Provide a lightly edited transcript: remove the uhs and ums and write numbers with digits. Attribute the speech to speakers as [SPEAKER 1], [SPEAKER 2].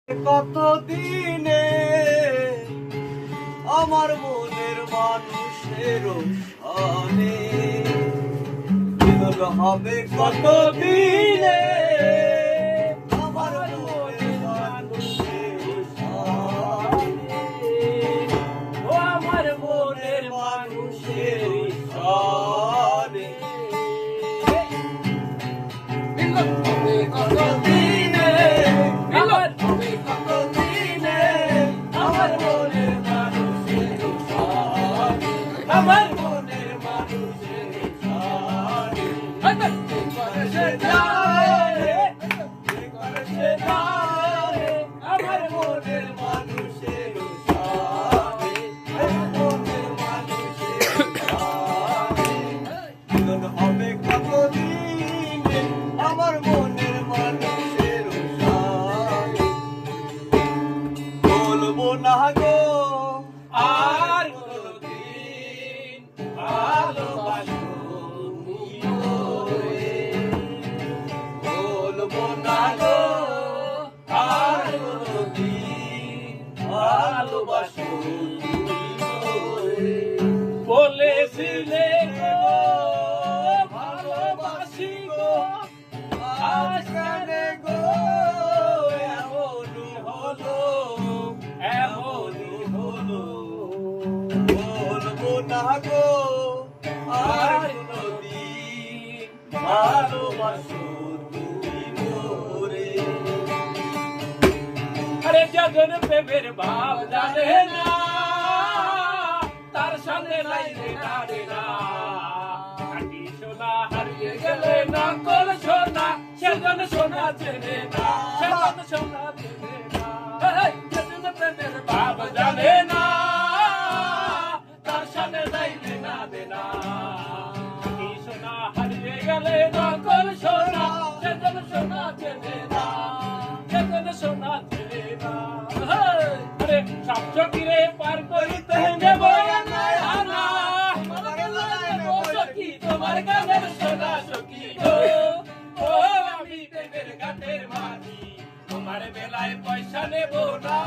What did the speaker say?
[SPEAKER 1] কতদিনে আমার মনের মানুষের সানে মিলন হবে কতদিনে আমার মনের মানুষের সানে ও আমার মনের মানুষের সানে মিলন হবে কতদিনে আমার মনের মানুষের সানে আমার মনের মানুষের সানে সে যায় আমার মনের মানুষের সানে মনের মানুষের সানে মিলন হবে কতদিনে আমার মনের মানুষের সানে বলবো না গো আর কোনদিন ভালোবাসো বলবো না গো আর কোনদিন ভালোবাসো বলেছিলে গো ভালোবাসি গো আজ কেন গো এমনই হলো বলবো না গো আর কোনদিন ভালোবাসো তুমি মোরে আরে যখন প্রেমের ভাব জানে না তার সাথে লাইলে না রে না কাটি সোনা হারিয়ে গেলে না কোন সোনা সেজন সোনা চেনে না সেজন সোনা চেনে না যখন প্রেমের ভাব জানে না তার সাথে লাইলে না দে না কাটি সোনা হারিয়ে গেলে না কোন সোনা সেজন সোনা চেনে না সেজন সোনা চেনে না আরে সব চকিরে পার করিতে নেব আনা তোমার গানের সোনা সখী গো ও আমি প্রেমের গানের মাঝি তোমার বেলায় পয়সা নেব না